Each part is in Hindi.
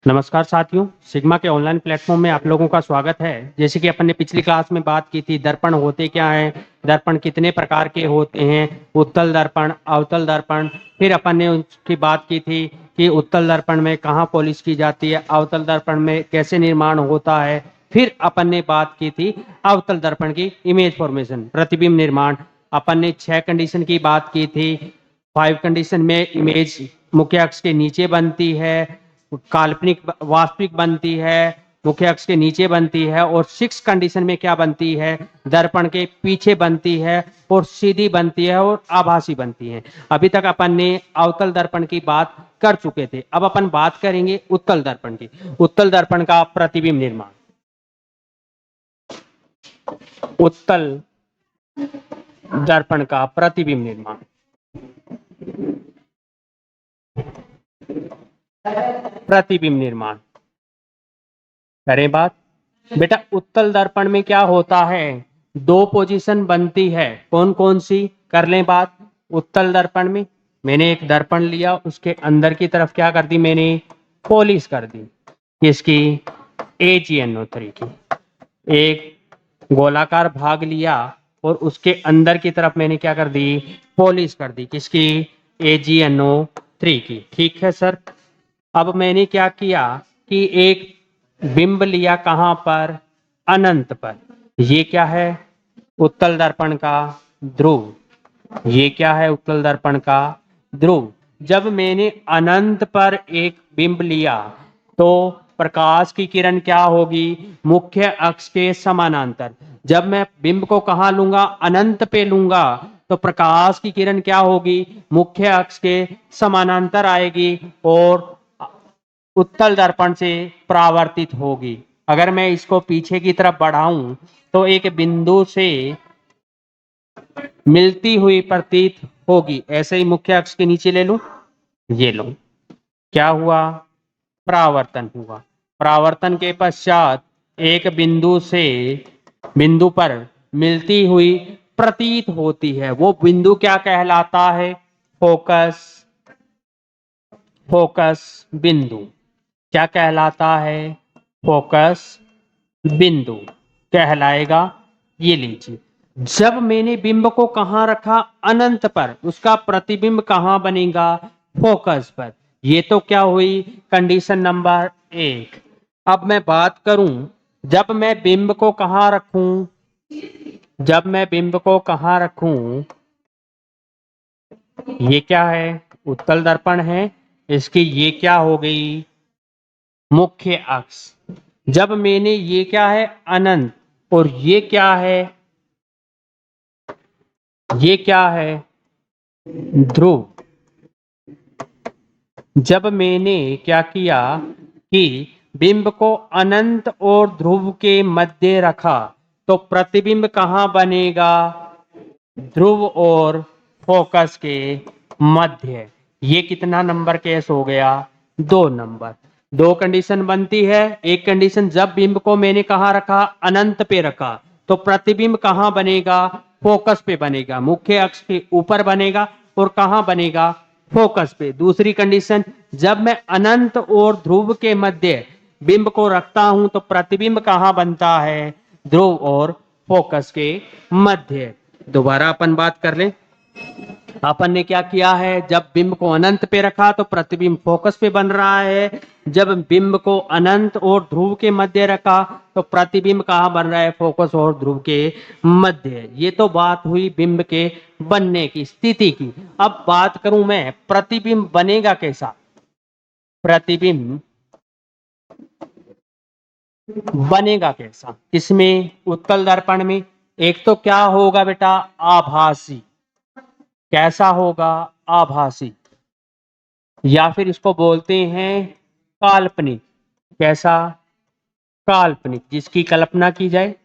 नमस्कार साथियों, सिग्मा के ऑनलाइन प्लेटफॉर्म में आप लोगों का स्वागत है। जैसे कि अपन ने पिछली क्लास में बात की थी, दर्पण होते क्या हैं, दर्पण कितने प्रकार के होते हैं, उत्तल दर्पण, अवतल दर्पण। फिर अपन ने उसकी बात की थी कि उत्तल दर्पण में कहाँ पॉलिश की जाती है, अवतल दर्पण में कैसे निर्माण होता है। फिर अपन ने बात की थी अवतल दर्पण की इमेज फॉर्मेशन, प्रतिबिंब निर्माण। अपन ने 6 कंडीशन की बात की थी। 5 कंडीशन में इमेज मुख्य अक्ष के नीचे बनती है, काल्पनिक वास्तविक बनती है, मुख्य अक्ष के नीचे बनती है, और 6 कंडीशन में क्या बनती है, दर्पण के पीछे बनती है, और सीधी बनती है, और आभासी बनती है। अभी तक अपन ने अवतल दर्पण की बात कर चुके थे। अब अपन बात करेंगे उत्तल दर्पण की। उत्तल दर्पण का प्रतिबिंब निर्माण। उत्तल दर्पण का प्रतिबिंब निर्माण। प्रतिबिंब निर्माण करें बात। बेटा, उत्तल दर्पण में क्या होता है, 2 पोजीशन बनती है। कौन कौन सी, कर लें बात। उत्तल दर्पण में मैंने एक दर्पण लिया, उसके अंदर की तरफ क्या कर दी, मैंने पॉलिश कर दी। किसकी, AgNO3 की। एक गोलाकार भाग लिया और उसके अंदर की तरफ मैंने क्या कर दी, पॉलिश कर दी। किसकी, AgNO3 की। ठीक है सर। अब मैंने क्या किया कि एक बिंब लिया, कहां पर, अनंत पर। ये क्या है, उत्तल दर्पण का ध्रुव। ये क्या है, उत्तल दर्पण का ध्रुव। जब मैंने अनंत पर एक बिंब लिया तो प्रकाश की किरण क्या होगी, मुख्य अक्ष के समानांतर। जब मैं बिंब को कहां लूंगा, अनंत पे लूंगा, तो प्रकाश की किरण क्या होगी, मुख्य अक्ष के समानांतर आएगी और उत्तल दर्पण से परावर्तित होगी। अगर मैं इसको पीछे की तरफ बढ़ाऊं तो एक बिंदु से मिलती हुई प्रतीत होगी। ऐसे ही मुख्य अक्ष के नीचे ले लूं, ये लो, क्या हुआ, परावर्तन हुआ। परावर्तन के पश्चात एक बिंदु पर मिलती हुई प्रतीत होती है। वो बिंदु क्या कहलाता है, फोकस। फोकस बिंदु क्या कहलाता है, फोकस बिंदु कहलाएगा। ये लीजिए, जब मैंने बिंब को कहां रखा, अनंत पर, उसका प्रतिबिंब कहां बनेगा, फोकस पर। ये तो क्या हुई कंडीशन नंबर 1। अब मैं बात करूं, जब मैं बिंब को कहां रखूं, जब मैं बिंब को कहां रखूं, ये क्या है, उत्तल दर्पण है, इसकी ये क्या हो गई, मुख्य अक्ष। जब मैंने ये क्या है, अनंत, और ये क्या है, ये क्या है, ध्रुव। जब मैंने क्या किया कि बिंब को अनंत और ध्रुव के मध्य रखा, तो प्रतिबिंब कहां बनेगा, ध्रुव और फोकस के मध्य। ये कितना नंबर केस हो गया, 2 नंबर। 2 कंडीशन बनती है। एक कंडीशन, जब बिंब को मैंने कहां रखा, अनंत पे रखा, तो प्रतिबिंब कहां बनेगा, फोकस पे बनेगा, मुख्य अक्ष के ऊपर बनेगा, और कहां बनेगा, फोकस पे। दूसरी कंडीशन, जब मैं अनंत और ध्रुव के मध्य बिंब को रखता हूं, तो प्रतिबिंब कहां बनता है, ध्रुव और फोकस के मध्य। दोबारा अपन बात कर लें। अपन ने क्या किया है, जब बिंब को अनंत पे रखा तो प्रतिबिंब फोकस पे बन रहा है। जब बिंब को अनंत और ध्रुव के मध्य रखा तो प्रतिबिंब कहां बन रहा है, फोकस और ध्रुव के मध्य। ये तो बात हुई बिंब के बनने की, स्थिति की। अब बात करूं मैं, प्रतिबिंब बनेगा कैसा। प्रतिबिंब बनेगा कैसा, इसमें उत्तल दर्पण में। एक तो क्या होगा बेटा, आभासी। कैसा होगा, आभासी, या फिर इसको बोलते हैं काल्पनिक। कैसा, काल्पनिक, जिसकी कल्पना की जाए।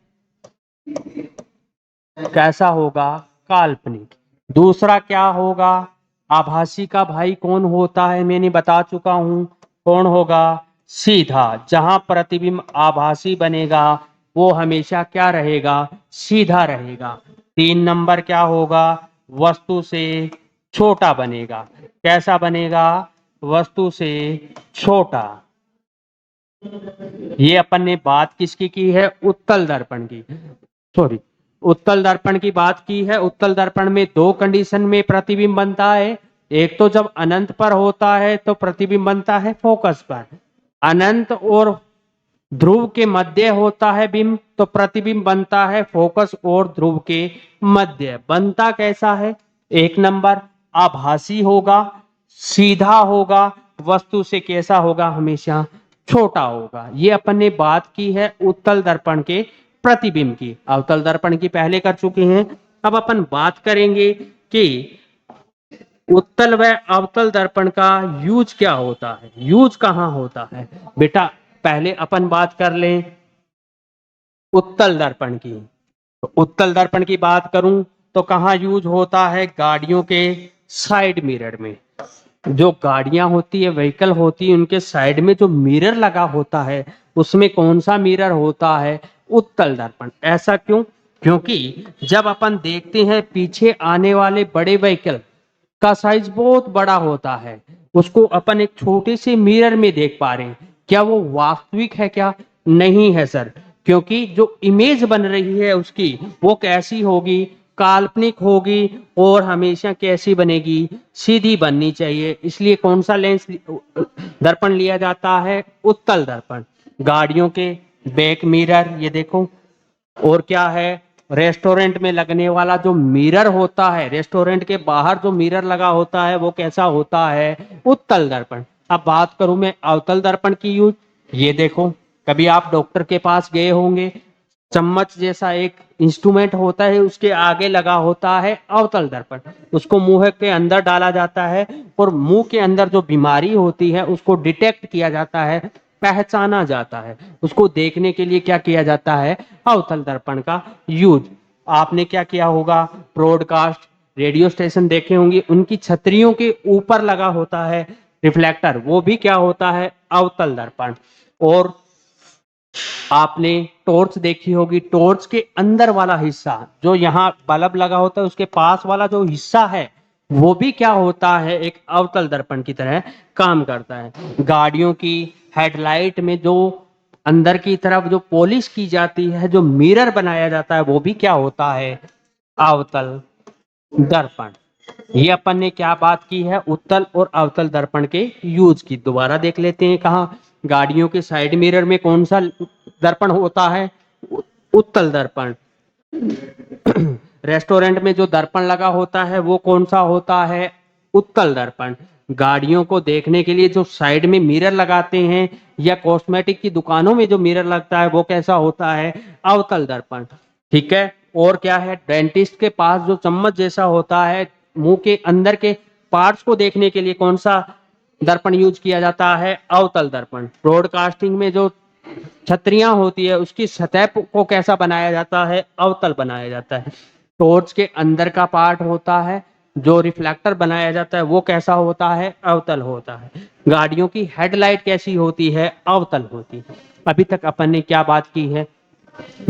कैसा होगा, काल्पनिक। दूसरा क्या होगा, आभासी का भाई कौन होता है, मैंने बता चुका हूं। कौन होगा, सीधा। जहां प्रतिबिंब आभासी बनेगा वो हमेशा क्या रहेगा, सीधा रहेगा। 3 नंबर क्या होगा, वस्तु से छोटा बनेगा। कैसा बनेगा, वस्तु से छोटा। ये अपन ने बात किसकी की है? उत्तल दर्पण की, सॉरी, उत्तल दर्पण की बात की है। उत्तल दर्पण में दो कंडीशन में प्रतिबिंब बनता है। एक तो जब अनंत पर होता है तो प्रतिबिंब बनता है फोकस पर। अनंत और ध्रुव के मध्य होता है बिंब तो प्रतिबिंब बनता है फोकस और ध्रुव के मध्य। बनता कैसा है? एक नंबर, आभासी होगा, सीधा होगा, वस्तु से कैसा होगा? हमेशा छोटा होगा। ये अपन ने बात की है उत्तल दर्पण के प्रतिबिंब की। अवतल दर्पण की पहले कर चुके हैं। अब अपन बात करेंगे कि उत्तल व अवतल दर्पण का यूज क्या होता है, यूज कहां होता है। बेटा पहले अपन बात कर लें उत्तल दर्पण की। तो उत्तल दर्पण की बात करूं तो कहां यूज होता है? गाड़ियों के साइड मिरर में। जो गाड़ियां होती है, व्हीकल होती है, उनके साइड में जो मिरर लगा होता है उसमें कौन सा मिरर होता है? उत्तल दर्पण। ऐसा क्यों? क्योंकि जब अपन देखते हैं पीछे आने वाले बड़े व्हीकल का साइज बहुत बड़ा होता है, उसको अपन एक छोटे से मिरर में देख पा रहे हैं, क्या वो वास्तविक है? क्या नहीं है सर, क्योंकि जो इमेज बन रही है उसकी वो कैसी होगी? काल्पनिक होगी। और हमेशा कैसी बनेगी? सीधी बननी चाहिए। इसलिए कौन सा लेंस दर्पण लिया जाता है? उत्तल दर्पण। गाड़ियों के बैक मिरर, ये देखो। और क्या है? रेस्टोरेंट में लगने वाला जो मिरर होता है, रेस्टोरेंट के बाहर जो मिरर लगा होता है वो कैसा होता है? उत्तल दर्पण। अब बात करूं मैं अवतल दर्पण की यूज। ये देखो, कभी आप डॉक्टर के पास गए होंगे, चम्मच जैसा एक इंस्ट्रूमेंट होता है, उसके आगे लगा होता है अवतल दर्पण। उसको मुंह के अंदर डाला जाता है और मुंह के अंदर जो बीमारी होती है उसको डिटेक्ट किया जाता है, पहचाना जाता है। उसको देखने के लिए क्या किया जाता है? अवतल दर्पण का यूज। आपने क्या किया होगा? ब्रॉडकास्ट रेडियो स्टेशन देखे होंगे, उनकी छतरियों के ऊपर लगा होता है रिफ्लेक्टर, वो भी क्या होता है? अवतल दर्पण। और आपने टॉर्च देखी होगी, टॉर्च के अंदर वाला हिस्सा जो यहाँ बल्ब लगा होता है उसके पास वाला जो हिस्सा है वो भी क्या होता है? एक अवतल दर्पण की तरह काम करता है। गाड़ियों की हेडलाइट में जो अंदर की तरफ जो पॉलिश की जाती है, जो मिरर बनाया जाता है, वो भी क्या होता है? अवतल दर्पण। ये अपन ने क्या बात की है? उत्तल और अवतल दर्पण के यूज की। दोबारा देख लेते हैं। कहा गाड़ियों के साइड मिरर में कौन सा दर्पण होता है? उत्तल दर्पण। रेस्टोरेंट में जो दर्पण लगा होता है वो कौन सा होता है? उत्तल दर्पण। गाड़ियों को देखने के लिए जो साइड में मिरर लगाते हैं या कॉस्मेटिक की दुकानों में जो मिरर लगता है वो कैसा होता है? अवतल दर्पण। ठीक है। और क्या है? डेंटिस्ट के पास जो चम्मच जैसा होता है, मुंह के अंदर के पार्ट्स को देखने के लिए कौन सा दर्पण यूज किया जाता है? अवतल दर्पण। ब्रॉडकास्टिंग में जो छतरियां होती है उसकी सतह को कैसा बनाया जाता है? अवतल बनाया जाता है। टॉर्च के अंदर का पार्ट होता है, जो रिफ्लेक्टर बनाया जाता है, वो कैसा होता है? अवतल होता है। गाड़ियों की हेडलाइट कैसी होती है? अवतल होती है। अभी तक अपन ने क्या बात की है?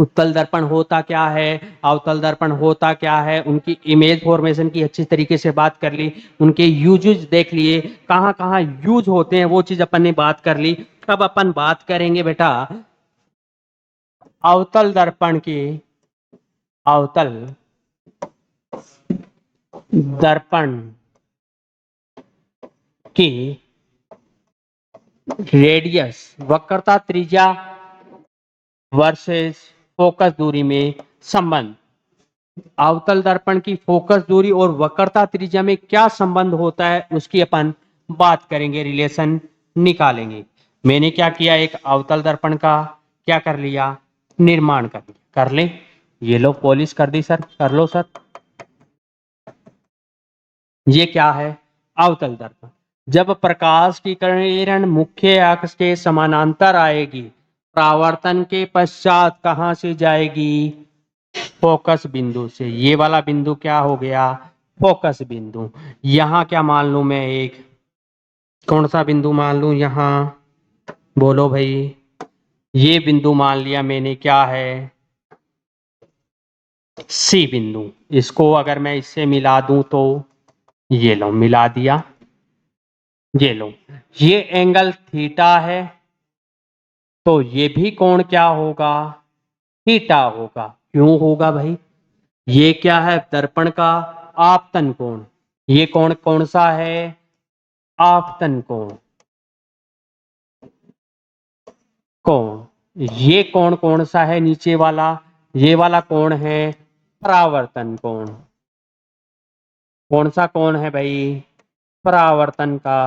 उत्तल दर्पण होता क्या है, अवतल दर्पण होता क्या है, उनकी इमेज फॉर्मेशन की अच्छी तरीके से बात कर ली, उनके यूजेज देख लिए, कहाँ कहाँ यूज होते हैं वो चीज अपन ने बात कर ली। अब अपन बात करेंगे बेटा अवतल दर्पण की। अवतल दर्पण की रेडियस, वक्रता त्रिज्या वर्सेस फोकस दूरी में संबंध। अवतल दर्पण की फोकस दूरी और वक्रता त्रिज्या में क्या संबंध होता है उसकी अपन बात करेंगे, रिलेशन निकालेंगे। मैंने क्या किया? एक अवतल दर्पण का क्या कर लिया? निर्माण कर लिया। कर ले, ये लो पॉलिश कर दी सर, कर लो सर। ये क्या है? अवतल दर्पण। जब प्रकाश की किरण मुख्य अक्ष के समानांतर आएगी, परावर्तन के पश्चात कहां से जाएगी? फोकस बिंदु से। ये वाला बिंदु क्या हो गया? फोकस बिंदु। यहां क्या मान लूं मैं? एक कौन सा बिंदु मान लूं यहां? बोलो भाई। ये बिंदु मान लिया मैंने, क्या है? सी बिंदु। इसको अगर मैं इससे मिला दूं तो ये लो मिला दिया। ये लो, ये एंगल थीटा है तो ये भी कोण क्या होगा, थीटा होगा। क्यों होगा भाई, ये क्या है, दर्पण का आपतन कोण। ये कोण कौन सा है, आपतन कोण। कोण, ये कोण कौन सा है नीचे वाला, ये वाला कोण है परावर्तन कोण। कौन सा कोण है भाई, परावर्तन का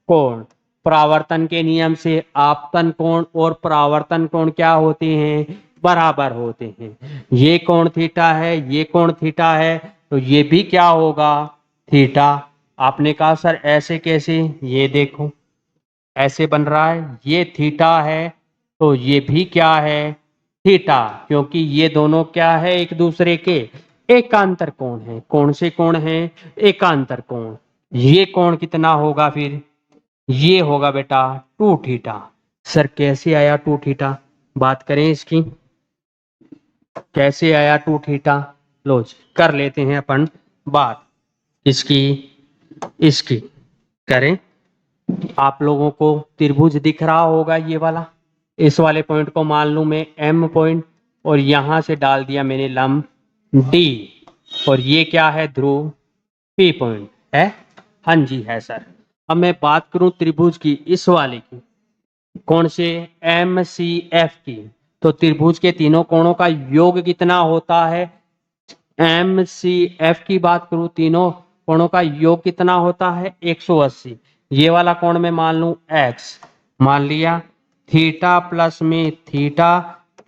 कोण। परावर्तन के नियम से आपतन कोण और परावर्तन कोण क्या होते हैं, बराबर होते हैं। ये कोण थीटा है, ये कोण थीटा है, तो ये भी क्या होगा, थीटा। आपने कहा सर ऐसे कैसे, ये देखो ऐसे बन रहा है, ये थीटा है तो ये भी क्या है, थीटा, क्योंकि ये दोनों क्या है, एक दूसरे के एकांतर कोण है। कौन से कोण है, एकांतर कोण। ये कोण कितना होगा फिर, ये होगा बेटा 2 थीटा। सर कैसे आया 2 थीटा, बात करें इसकी, कैसे आया 2 थीटा। लो जी, कर लेते हैं अपन बात इसकी, इसकी करें। आप लोगों को त्रिभुज दिख रहा होगा ये वाला, इस वाले पॉइंट को मान लूं मैं एम पॉइंट, और यहां से डाल दिया मैंने लंब डी, और ये क्या है, ध्रुव पी पॉइंट है। हाँ जी है सर। अब मैं बात करूं त्रिभुज की, इस वाले की, कौन से, एम सी एफ की। तो त्रिभुज के तीनों कोणों का योग कितना होता है, एम सी एफ की बात करूं, तीनों कोणों का योग कितना होता है, 180। ये वाला कोण में मान लूं एक्स, मान लिया, थीटा प्लस में थीटा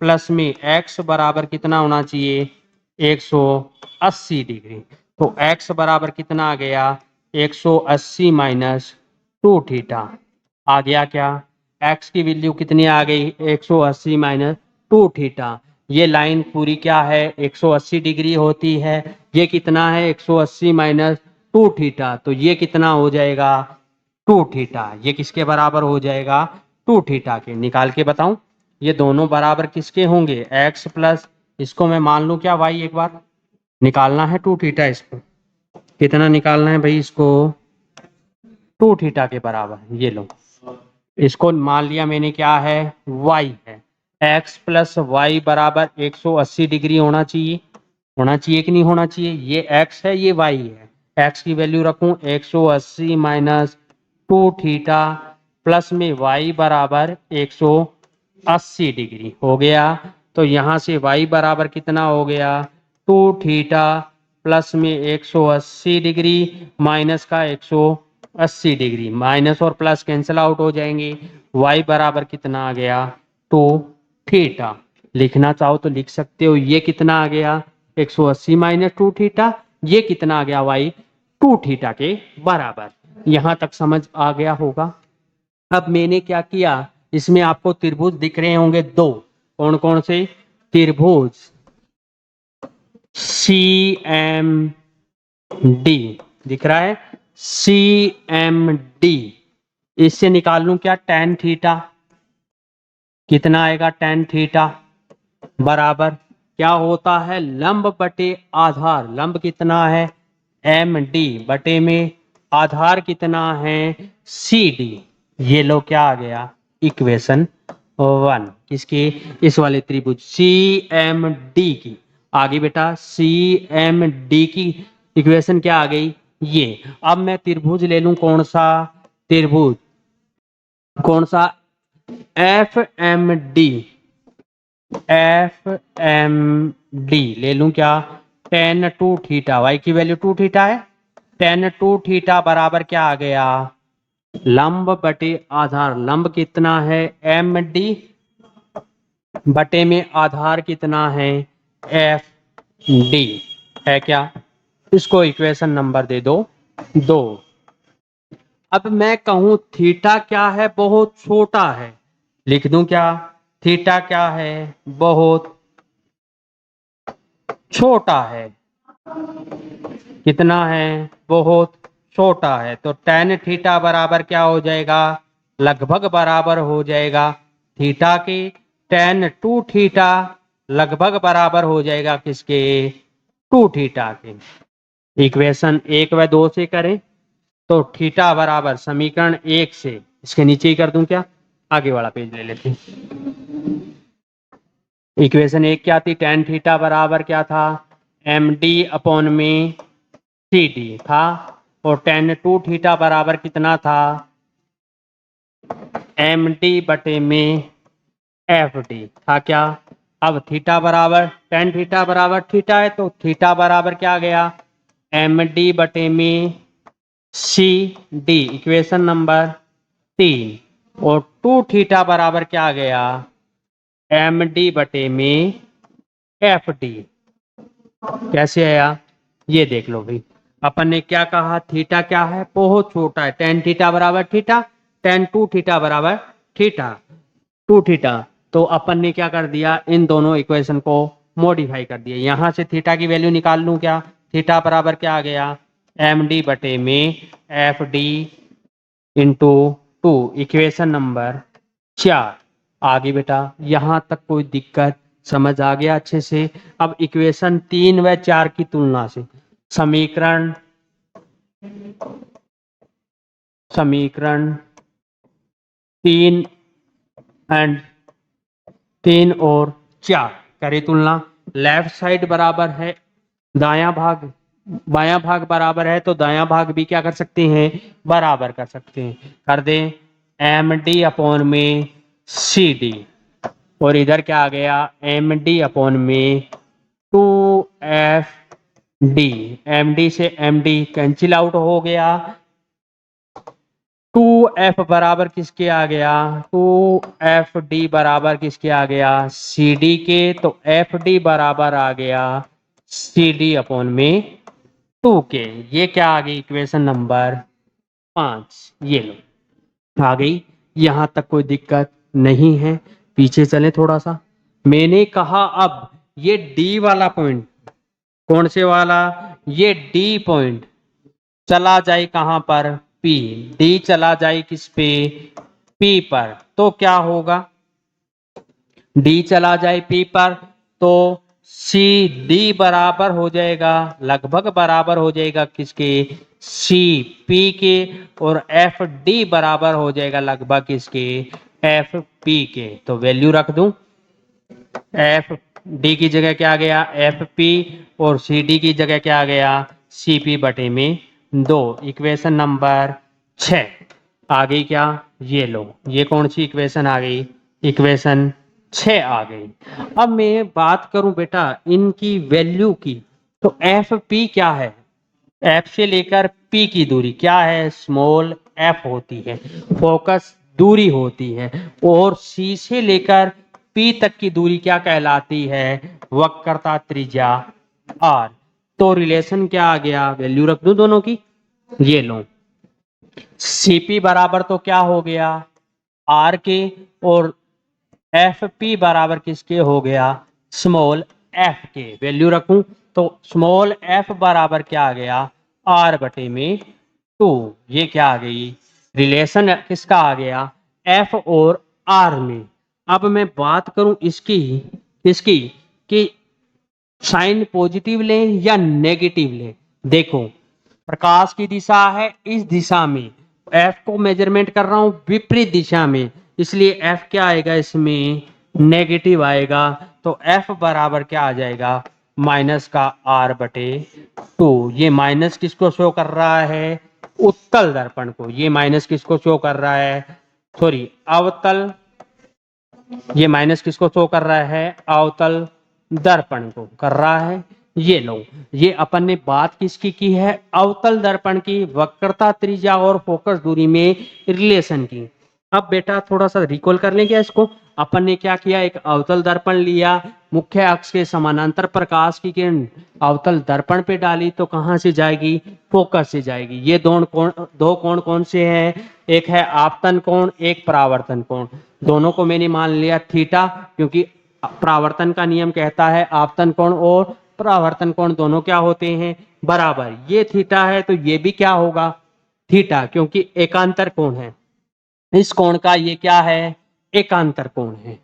प्लस में एक्स बराबर कितना होना चाहिए, 180 डिग्री। तो एक्स बराबर कितना आ गया, 180 माइनस 2 थीटा। आ गया क्या, एक्स की वैल्यू कितनी आ गई, 180 माइनस 2 थीटा। ये लाइन पूरी क्या है, 180 डिग्री होती है। ये कितना है, 180 माइनस 2 थीटा, तो ये कितना हो जाएगा, 2 थीटा। ये किसके बराबर हो जाएगा, 2 थीटा के। निकाल के बताऊं, ये दोनों बराबर किसके होंगे, x प्लस, इसको मैं मान लूं क्या y, एक बार निकालना है 2 थीटा, इसको कितना निकालना है भाई, इसको 2 थीटा के बराबर। ये लो, इसको मान लिया मैंने क्या है, y है। x प्लस वाई बराबर 180 डिग्री होना चाहिए, होना चाहिए कि नहीं होना चाहिए। ये x है, ये y है। x की वैल्यू रखूं 180 माइनस 2 थीटा प्लस में y बराबर 180 डिग्री हो गया। तो यहां से y बराबर कितना हो गया, 2 थीटा प्लस में 180 डिग्री माइनस का 180 डिग्री, माइनस और प्लस कैंसिल आउट हो जाएंगे। y बराबर कितना आ गया, 2 थीटा। लिखना चाहो तो लिख सकते हो, ये कितना आ गया, 180 माइनस 2 थीटा, ये कितना आ गया y, 2 थीटा के बराबर। यहां तक समझ आ गया होगा। अब मैंने क्या किया, इसमें आपको त्रिभुज दिख रहे होंगे दो, कौन कौन से, त्रिभुज सी एम डी दिख रहा है, सी एम डी। इससे निकाल लूं क्या, tan थीटा, कितना आएगा tan थीटा बराबर क्या होता है, लंब बटे आधार। लंब कितना है, एम डी बटे में आधार कितना है, सी डी। ये लो क्या आ गया, इक्वेशन 1 किसकी, इस वाले त्रिभुज सी एम डी की। आगे बेटा सी एम डी की इक्वेशन क्या आ गई, ये। अब मैं त्रिभुज ले लूं कौन सा, त्रिभुज कौन सा, F M D, F M D ले लूं क्या, tan 2 थीटा, y की वैल्यू 2 थीटा है, tan 2 थीटा बराबर क्या आ गया, लंब बटे आधार। लंब कितना है, एम डी बटे में आधार कितना है, एफ डी है क्या। इसको इक्वेशन नंबर दे दो 2। अब मैं कहूं थीटा क्या है, बहुत छोटा है, लिख दूं क्या, थीटा क्या है, बहुत छोटा है। कितना है, बहुत छोटा है। तो tan थीटा बराबर क्या हो जाएगा, लगभग बराबर हो जाएगा थीटा के। tan 2 थीटा लगभग बराबर हो जाएगा किसके, 2 थीटा के। इक्वेशन 1 व 2 से करें तो थीटा बराबर समीकरण 1 से, इसके नीचे ही कर दूं क्या, आगे वाला पेज ले लेते हैं। इक्वेशन एक क्या थी, टेन थीटा बराबर क्या था, एम डी अपॉन में सी डी था, और टेन टू थीटा बराबर कितना था, एम डी बटे में एफ डी था क्या। अब थीटा बराबर टेन थीटा बराबर थीटा है, तो थीटा बराबर क्या गया, एम डी बटे में सी डी, इक्वेशन नंबर 3, और टू थीटा बराबर क्या गया, एम डी बटे में एफ डी। कैसे आया ये देख लो भाई, अपन ने क्या कहा, थीटा क्या है, बहुत छोटा है, टेन थीटा बराबर थीटा, टेन टू थीटा बराबर थीटा, टू थीटा। तो अपन ने क्या कर दिया, इन दोनों इक्वेशन को मॉडिफाई कर दिया। यहां से थीटा की वैल्यू निकाल लूं क्या, थीटा बराबर क्या आ गया, एम डी बटे में F D into two, equation number 4। आगे बेटा यहां तक कोई दिक्कत, समझ आ गया अच्छे से। अब इक्वेशन 3 व 4 की तुलना से समीकरण समीकरण 3 एंड 3 और 4 करें तुलना। लेफ्ट साइड बराबर है दायां भाग, बायां भाग बराबर है, तो दायां भाग भी क्या कर सकते हैं, बराबर कर सकते हैं। कर दें, एम डी अपॉन में सी डी, और इधर क्या आ गया, एम डी अपॉन में two F D, M D से एम डी कैंसिल आउट हो गया, टू एफ बराबर किसके आ गया, टू एफ डी बराबर किसके आ गया, सी डी के, तो एफ डी बराबर आ गया सी डी अपॉन में टू के। ये क्या आ गई, इक्वेशन नंबर 5, ये लो आ गई। यहां तक कोई दिक्कत नहीं है, पीछे चले थोड़ा सा। मैंने कहा अब ये डी वाला पॉइंट, कौन से वाला, ये डी पॉइंट चला जाए कहां पर, पी, डी चला जाए किस पे, पी पर, तो क्या होगा, डी चला जाए पी पर, तो सी डी बराबर हो जाएगा, लगभग बराबर हो जाएगा किसके, सी पी के, और एफ डी बराबर हो जाएगा लगभग किसके, एफ पी के। तो वैल्यू रख दूं, एफ डी की जगह क्या आ गया, एफ पी, और सी डी की जगह क्या आ गया, सी पी बटे में 2, इक्वेशन नंबर 6 आ गई क्या, ये लो, ये कौन सी इक्वेशन आ गई, इक्वेशन 6 आ गई। अब मैं बात करूं बेटा इनकी वैल्यू की, तो एफ पी क्या है, एफ से लेकर पी की दूरी क्या है, स्मॉल एफ होती है, फोकस दूरी होती है, और सी से लेकर पी तक की दूरी क्या कहलाती है, वक्रता त्रिज्या आर। तो रिलेशन क्या आ गया, वैल्यू रख दूं दोनों की, ये लो, सीपी बराबर तो क्या हो गया, आर के, और एफ पी बराबर किसके हो गया, स्मॉल एफ के। वैल्यू रखूं तो स्मॉल एफ बराबर क्या आ गया, आर बटे में 2। ये क्या आ गई, रिलेशन किसका आ गया, एफ और आर में। अब मैं बात करूं इसकी इसकी कि साइन पॉजिटिव लें या नेगेटिव लें। देखो प्रकाश की दिशा है इस दिशा में, एफ को मेजरमेंट कर रहा हूं विपरीत दिशा में, इसलिए एफ क्या आएगा इसमें, नेगेटिव आएगा। तो एफ बराबर क्या आ जाएगा, माइनस का आर बटे 2। ये माइनस किसको शो कर रहा है, उत्तल दर्पण को। ये माइनस किसको शो कर रहा है, सॉरी अवतल, ये माइनस किसको शो कर रहा है, अवतल दर्पण को कर रहा है। ये लो, ये अपन ने बात किसकी की है, अवतल दर्पण की, वक्रता त्रिज्या और फोकस दूरी में रिलेशन की। अब बेटा थोड़ा सा रिकॉल कर लें क्या इसको, अपन ने क्या किया, एक अवतल दर्पण लिया, मुख्य अक्ष के समानांतर प्रकाश की किरण अवतल दर्पण पे डाली, तो कहां से जाएगी, फोकस से जाएगी। ये दो कोण कौन से हैं, एक है आपतन कोण, एक परावर्तन कोण। दोनों को मैंने मान लिया थीटा, क्योंकि परावर्तन का नियम कहता है आपतन कोण और परावर्तन कोण दोनों क्या होते हैं, बराबर। ये थीटा है तो ये भी क्या होगा, थीटा, क्योंकि एकांतर कोण है। इस कोण का ये क्या है, एकांतर कोण है।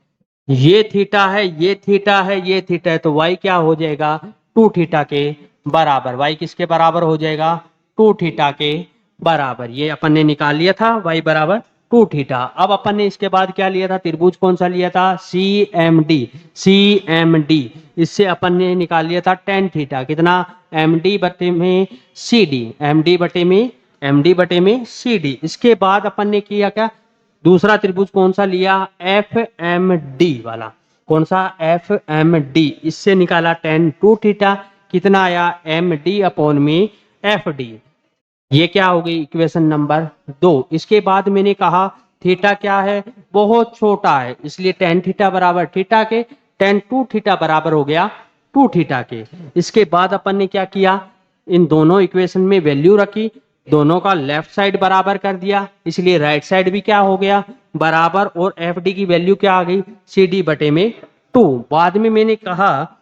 ये थीटा है, ये थीटा है, ये थीटा है, तो y क्या हो जाएगा, टू थीटा के बराबर। y किसके बराबर हो जाएगा, टू थीटा के बराबर। ये अपन ने निकाल लिया था y बराबर 2 थीटा। अब अपन ने इसके बाद क्या लिया था, त्रिभुज कौन सा लिया था, CMD। इससे अपन ने निकाल लिया था tan थीटा, कितना, MD बटे में CD, MD बटे में CD। इसके बाद अपन ने किया क्या, दूसरा त्रिभुज कौन सा लिया, FMD वाला, कौन सा, FMD। इससे निकाला tan 2 थीटा, कितना आया, MD अपॉन में FD। ये क्या हो गई, इक्वेशन नंबर 2। इसके बाद मैंने कहा थीटा क्या है, बहुत छोटा है, इसलिए tan थीटा बराबर थीटा के, tan 2 थीटा बराबर हो गया 2 थीटा के। इसके बाद अपन ने क्या किया, इन दोनों इक्वेशन में वैल्यू रखी, दोनों का लेफ्ट साइड बराबर कर दिया, इसलिए राइट साइड भी क्या हो गया, बराबर, और FD की वैल्यू क्या आ गई, CD बटे में 2। बाद में मैंने कहा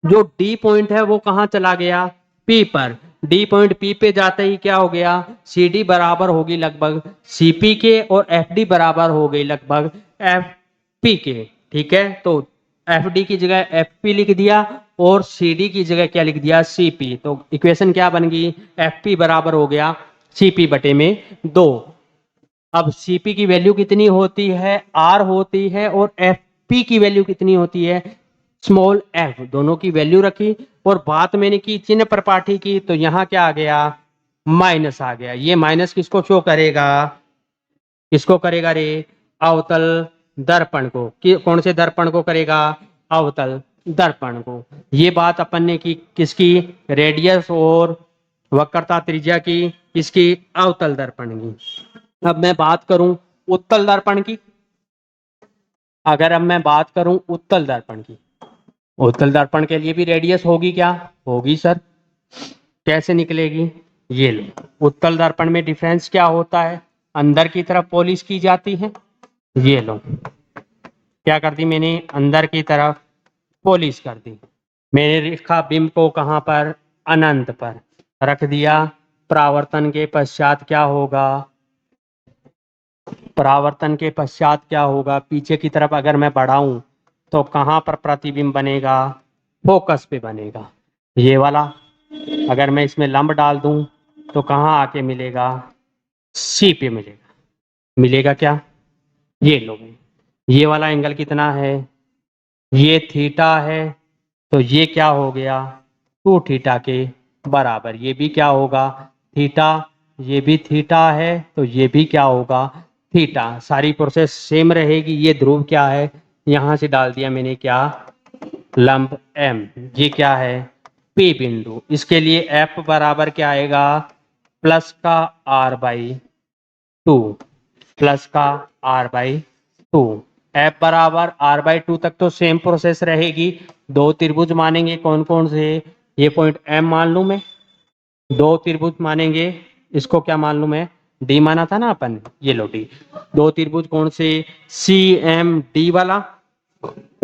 जो D पॉइंट है वो कहाँ चला गया, P पर, D पॉइंट P पे जाते ही क्या हो गया, CD बराबर होगी लगभग CP के, और FD बराबर हो गई लगभग FP के। ठीक है, तो FD की जगह FP लिख दिया और CD की जगह क्या लिख दिया, CP। तो इक्वेशन क्या बन गई, FP बराबर हो गया CP बटे में 2। अब CP की वैल्यू कितनी होती है, R होती है, और FP की वैल्यू कितनी होती है, स्मॉल f। दोनों की वैल्यू रखी और बात मैंने की चिन्ह प्रपाठी की, तो यहां क्या आ गया, माइनस आ गया। ये माइनस किसको शो करेगा, किसको करेगा रे, अवतल दर्पण को। कौन से दर्पण को करेगा, अवतल दर्पण को। ये बात अपन ने की किसकी, रेडियस और वक्रता त्रिज्या की, किसकी, अवतल दर्पण की। अब मैं बात करूं उत्तल दर्पण की, अगर अब मैं बात करूं उत्तल दर्पण की, उत्तल दर्पण के लिए भी रेडियस होगी क्या, होगी सर। कैसे निकलेगी, ये लो, उत्तल दर्पण में डिफरेंस क्या होता है, अंदर की तरफ पॉलिश की जाती है, ये लो क्या कर दी मैंने, अंदर की तरफ पॉलिश कर दी। मैंने लिखा बिंब को कहां पर, अनंत पर रख दिया। परावर्तन के पश्चात क्या होगा, परावर्तन के पश्चात क्या होगा, पीछे की तरफ अगर मैं बढ़ाऊं तो कहां पर प्रतिबिंब बनेगा, फोकस पे बनेगा। ये वाला अगर मैं इसमें लंब डाल दूं तो कहां आके मिलेगा, सी पे मिलेगा। मिलेगा क्या, ये लो, ये वाला एंगल कितना है, ये थीटा है, तो ये क्या हो गया, 2 थीटा के बराबर। ये भी क्या होगा, थीटा, ये भी थीटा है, तो ये भी क्या होगा, थीटा। सारी प्रोसेस सेम रहेगी। ये ध्रुव क्या है, यहां से डाल दिया मैंने क्या, लंब M। ये क्या है, P बिंदु। इसके लिए F बराबर क्या आएगा, प्लस का R/2, प्लस का R/2। F बराबर R/2 तक तो सेम प्रोसेस रहेगी। दो त्रिभुज मानेंगे, कौन कौन से, ये पॉइंट M मान लूं मैं, दो त्रिभुज मानेंगे, इसको क्या मान लूं मैं, D माना था ना अपन, ये लो D। दो त्रिभुज कौन से, CMD वाला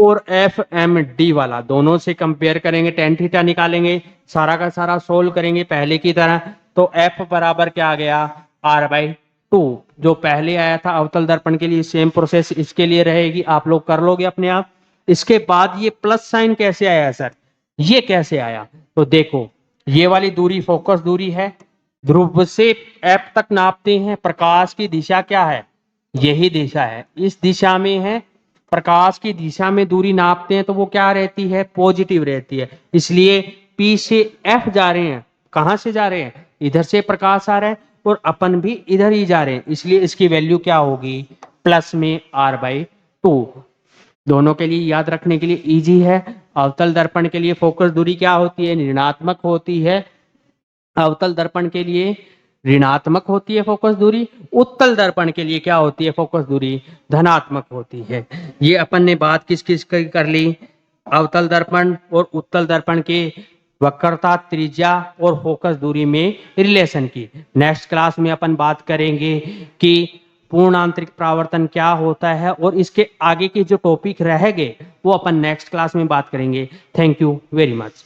और FMD वाला, दोनों से कंपेयर करेंगे, tan थीटा निकालेंगे, सारा का सारा सोल्व करेंगे पहले की तरह। तो F बराबर क्या आ गया, R/2। जो पहले आया था अवतल दर्पण के लिए, सेम प्रोसेस इसके लिए रहेगी, आप लोग कर लोगे अपने आप। इसके बाद ये प्लस साइन कैसे आया सर, ये कैसे आया, तो देखो ये वाली दूरी फोकस दूरी है, ध्रुव से F तक नापते हैं, प्रकाश की दिशा क्या है, यही दिशा है, इस दिशा में है, प्रकाश की दिशा में दूरी नापते हैं तो वो क्या रहती है, पॉजिटिव रहती है। इसलिए P से F जा रहे हैं, कहां से जा रहे हैं, इधर से प्रकाश आ रहा है और अपन भी इधर ही जा रहे हैं, इसलिए इसकी वैल्यू क्या होगी, प्लस में R/2। दोनों के लिए याद रखने के लिए इजी है। अवतल दर्पण के लिए फोकस दूरी क्या होती है, ऋणात्मक होती है। अवतल दर्पण के लिए ऋणात्मक होती है फोकस दूरी, उत्तल दर्पण के लिए क्या होती है फोकस दूरी, धनात्मक होती है। ये अपन ने बात किस किस की कर ली, अवतल दर्पण और उत्तल दर्पण के वक्रता त्रिज्या और फोकस दूरी में रिलेशन की। नेक्स्ट क्लास में अपन बात करेंगे कि पूर्ण आंतरिक परावर्तन क्या होता है, और इसके आगे के जो टॉपिक रह गए वो अपन नेक्स्ट क्लास में बात करेंगे। Thank you very much.